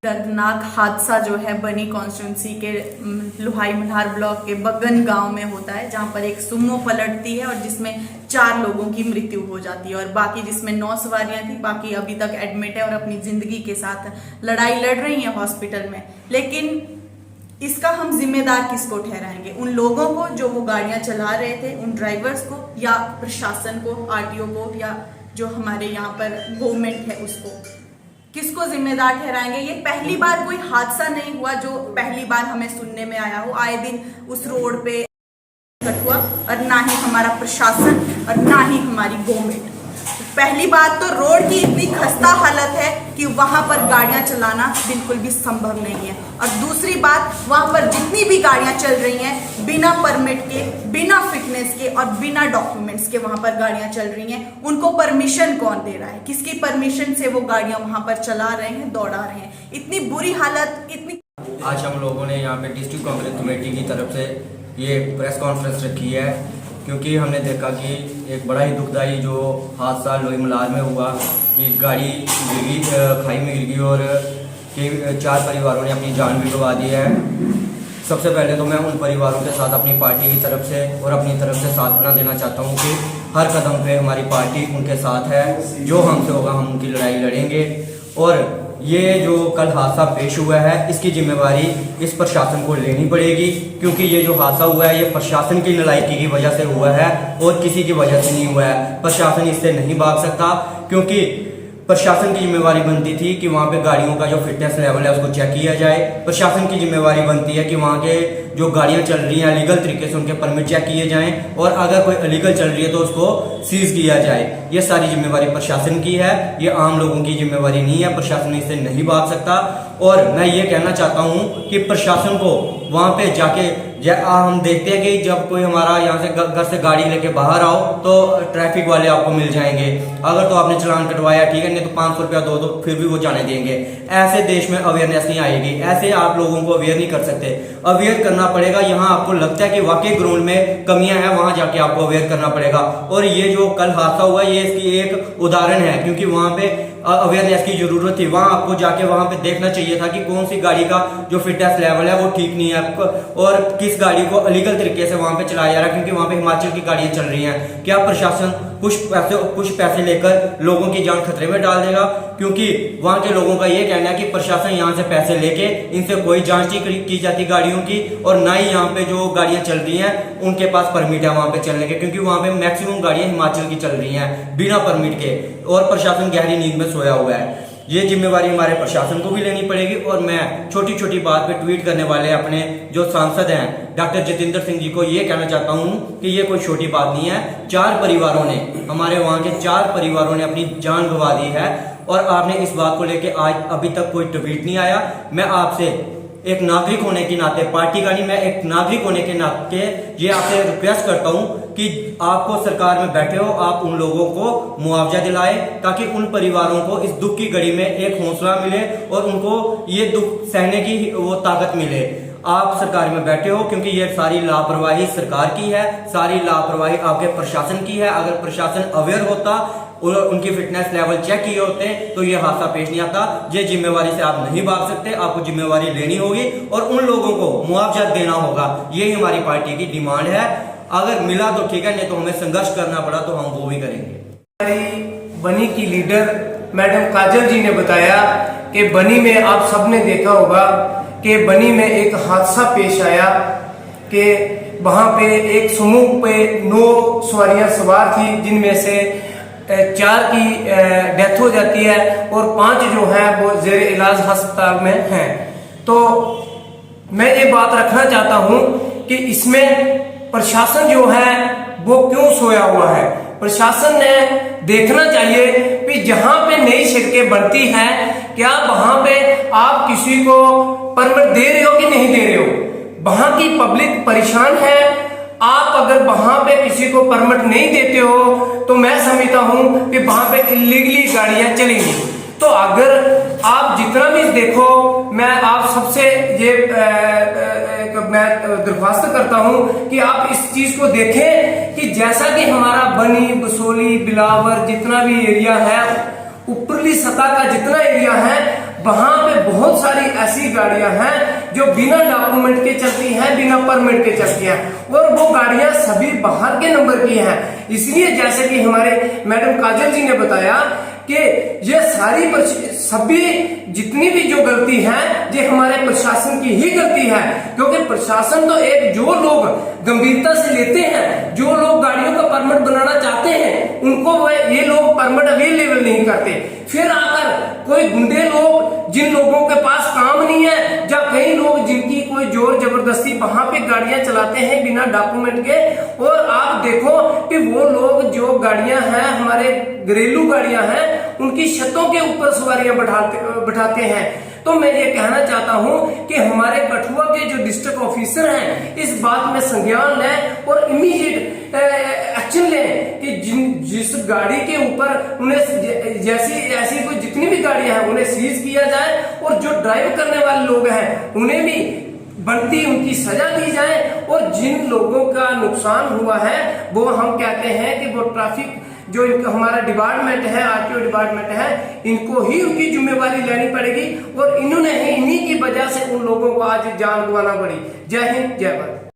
दर्दनाक हादसा जो है बनी कॉन्स्टिट्यूंसी के लोहाई मल्हार ब्लॉक के बगन गांव में होता है, जहां पर एक सुमो पलटती है और जिसमें 4 लोगों की मृत्यु हो जाती है और बाकी जिसमें 9 सवारियां थी, बाकी अभी तक एडमिट है और अपनी जिंदगी के साथ लड़ाई लड़ रही हैं हॉस्पिटल में। लेकिन इसका हम जिम्मेदार किसको ठहराएंगे? उन लोगों को जो वो गाड़ियां चला रहे थे, उन ड्राइवर्स को, या प्रशासन को, आरटीओ को, या जो हमारे यहाँ पर गवर्नमेंट है उसको? किसको जिम्मेदार ठहराएंगे? ये पहली बार कोई हादसा नहीं हुआ जो पहली बार हमें सुनने में आया हो। आए दिन उस रोड पे हुआ और ना ही हमारा प्रशासन और ना ही हमारी गवर्नमेंट। पहली बात तो रोड की इतनी खस्ता हालत है कि वहां पर गाड़ियां चलाना बिल्कुल भी संभव नहीं है, और दूसरी बात, वहां पर जितनी भी गाड़ियां चल रही हैं बिना परमिट के, बिना फिटनेस के और बिना डॉक्यूमेंट्स के वहां पर गाड़ियां चल रही हैं। उनको परमिशन कौन दे रहा है? किसकी परमिशन से वो गाड़ियां वहां पर चला रहे हैं, दौड़ा रहे हैं? इतनी बुरी हालत, इतनी। आज हम लोगों ने यहाँ पे डिस्ट्रिक्ट कांग्रेस कमेटी की तरफ से ये प्रेस कॉन्फ्रेंस रखी है, क्योंकि हमने देखा कि एक बड़ा ही दुखदाई जो हादसा लोही मल्हार में हुआ, एक गाड़ी गिरी, खाई में गिर गई और 4 परिवारों ने अपनी जान भी गंवा दी है। सबसे पहले तो मैं उन परिवारों के साथ अपनी पार्टी की तरफ से और अपनी तरफ से साथ बना देना चाहता हूं कि हर कदम पे हमारी पार्टी उनके साथ है। जो हमसे होगा हम उनकी लड़ाई लड़ेंगे। और ये जो कल हादसा पेश हुआ है, इसकी जिम्मेवारी इस प्रशासन को लेनी पड़ेगी, क्योंकि ये जो हादसा हुआ है ये प्रशासन की नालायकी की वजह से हुआ है और किसी की वजह से नहीं हुआ है। प्रशासन इससे नहीं भाग सकता, क्योंकि प्रशासन की जिम्मेवारी बनती थी कि वहाँ पे गाड़ियों का जो फिटनेस लेवल है उसको चेक किया जाए। प्रशासन की जिम्मेवारी बनती है कि वहाँ के जो गाड़ियाँ चल रही हैं अलीगल तरीके से उनके परमिट चेक किए जाएं, और अगर कोई अलीगल चल रही है तो उसको सीज किया जाए। ये सारी जिम्मेवारी प्रशासन की है, ये आम लोगों की जिम्मेवारी नहीं है। प्रशासन इससे नहीं भाग सकता। और मैं ये कहना चाहता हूँ कि प्रशासन को वहाँ पे जाके, हम देखते हैं कि जब कोई हमारा यहाँ से घर से गाड़ी लेके बाहर आओ तो ट्रैफिक वाले आपको मिल जाएंगे। अगर तो आपने चालान कटवाया ठीक है, नहीं तो 500 रुपया दो तो फिर भी वो जाने देंगे। ऐसे देश में अवेयरनेस नहीं आएगी, ऐसे आप लोगों को अवेयर नहीं कर सकते। अवेयर करना पड़ेगा, यहाँ आपको लगता है कि वाकई ग्राउंड में कमियां हैं, वहां जाके आपको अवेयर करना पड़ेगा। और ये जो कल हादसा हुआ ये इसकी एक उदाहरण है, क्योंकि वहां पे अवेयरनेस की जरूरत थी। वहां आपको जाके वहां पे देखना चाहिए था कि कौन सी गाड़ी का जो फिटनेस लेवल है वो ठीक नहीं है, और किस गाड़ी को अलीगल तरीके से वहां पे चलाया जा रहा है, क्योंकि वहां पे हिमाचल की गाड़ियां चल रही हैं। क्या प्रशासन कुछ पैसे लेकर लोगों की जान खतरे में डाल देगा? क्योंकि वहां के लोगों का ये कहना है कि प्रशासन यहाँ से पैसे लेके इनसे कोई जांच नहीं की जाती गाड़ियों की, और ना ही यहाँ पे जो गाड़ियां चल रही हैं उनके पास परमिट है वहां पे चलने के, क्योंकि वहां पे मैक्सिमम गाड़ियां हिमाचल की चल रही हैं बिना परमिट के, और प्रशासन गहरी नींद में सोया हुआ है। ये जिम्मेवारी हमारे प्रशासन को भी लेनी पड़ेगी। और मैं छोटी छोटी बात पे ट्वीट करने वाले अपने जो सांसद हैं डॉक्टर जितेंद्र सिंह जी को ये कहना चाहता हूं कि ये कोई छोटी बात नहीं है। 4 परिवारों ने, हमारे वहां के 4 परिवारों ने अपनी जान गंवा दी है, और आपने इस बात को लेके आज अभी तक कोई ट्वीट नहीं आया। मैं आपसे एक नागरिक होने के नाते, पार्टी का नहीं, मैं एक नागरिक होने के नाते ये आपसे रिक्वेस्ट करता हूं कि आपको सरकार में बैठे हो, आप उन लोगों को मुआवजा दिलाए, ताकि उन परिवारों को इस दुख की घड़ी में एक हौसला मिले और उनको ये दुख सहने की वो ताकत मिले। आप सरकार में बैठे हो, क्योंकि ये सारी लापरवाही सरकार की है, सारी लापरवाही आपके प्रशासन की है। अगर प्रशासन अवेयर होता और उनकी फिटनेस लेवल चेक किए होते तो ये हादसा पेश नहीं आता। ये जिम्मेवारी से आप नहीं भाग सकते, आपको जिम्मेवारी लेनी होगी और उन लोगों को मुआवजा देना होगा। यही हमारी पार्टी की डिमांड है। अगर मिला तो ठीक है, नहीं तो हमें संघर्ष करना पड़ा तो हम वो भी करेंगे। हमारी बनी की लीडर मैडम काजल जी ने बताया कि बनी में आप सबने देखा होगा कि बनी में एक हादसा पेश आया कि वहां पे एक समूह पे 9 सवारियां सवार थी, जिनमें से 4 की डेथ हो जाती है और 5 जो है वो जेर इलाज अस्पताल में हैं। तो मैं ये बात रखना चाहता हूं कि इसमें प्रशासन जो है वो क्यों सोया हुआ है। प्रशासन ने देखना चाहिए कि जहां पे नई सड़कें बनती हैं, क्या वहां पे आप किसी को परमिट दे रहे हो कि नहीं दे रहे हो। वहां की पब्लिक परेशान है। आप अगर वहां पे किसी को परमिट नहीं देते हो तो मैं समझता हूं कि वहां पे इलीगली गाड़ियां चलेंगी। तो अगर आप जितना भी देखो, मैं आप सबसे ये मैं दरख्वास्त करता हूं कि आप इस चीज को देखें कि जैसा कि हमारा बनी, बसोली, बिलावर जितना भी एरिया है, ऊपरली सतह का जितना एरिया है, वहां पे बहुत सारी ऐसी गाड़ियां हैं जो बिना डॉक्यूमेंट के चलती हैं, बिना परमिट के चलती हैं, और वो गाड़ियां सभी बाहर के नंबर की हैं। इसलिए जैसे कि हमारे मैडम काजल जी ने बताया कि ये सारी सभी जितनी भी जो गलती है ये हमारे प्रशासन की ही गलती है, क्योंकि प्रशासन तो एक जो लोग गंभीरता से लेते हैं, जो लोग गाड़ियों का परमिट बनाना चाहते हैं, उनको ये लोग परमिट अवेलेबल नहीं करते। फिर आकर कोई गुंडे लोग, जिन लोगों के पास काम नहीं है, या कई लोग जिनकी कोई जोर जबरदस्ती वहां पे गाड़ियां चलाते हैं बिना डॉक्यूमेंट के। और आप देखो कि वो लोग जो गाड़ियां हैं, हमारे घरेलू गाड़ियां हैं, उनकी छतों के ऊपर सवारियां बैठाते हैं। तो मैं ये कहना चाहता हूं कि हमारे कठुआ के जो डिस्ट्रिक्ट ऑफिसर हैं इस बात में संज्ञान लें और इमीडिएट एक्शन लें कि जिस गाड़ी के ऊपर उन्हें जैसी ऐसी कोई जितनी भी गाड़ियां हैं उन्हें सीज किया जाए, और जो ड्राइव करने वाले लोग हैं उन्हें भी बनती उनकी सजा दी जाए, और जिन लोगों का नुकसान हुआ है वो हम कहते हैं कि वो ट्रैफिक जो हमारा डिपार्टमेंट है, आरटीओ डिपार्टमेंट है, इनको ही उनकी जिम्मेवारी लेनी पड़ेगी, और इन्होंने ही इन्हीं की वजह से उन लोगों को आज जान गंवाना पड़ी। जय हिंद, जय भारत।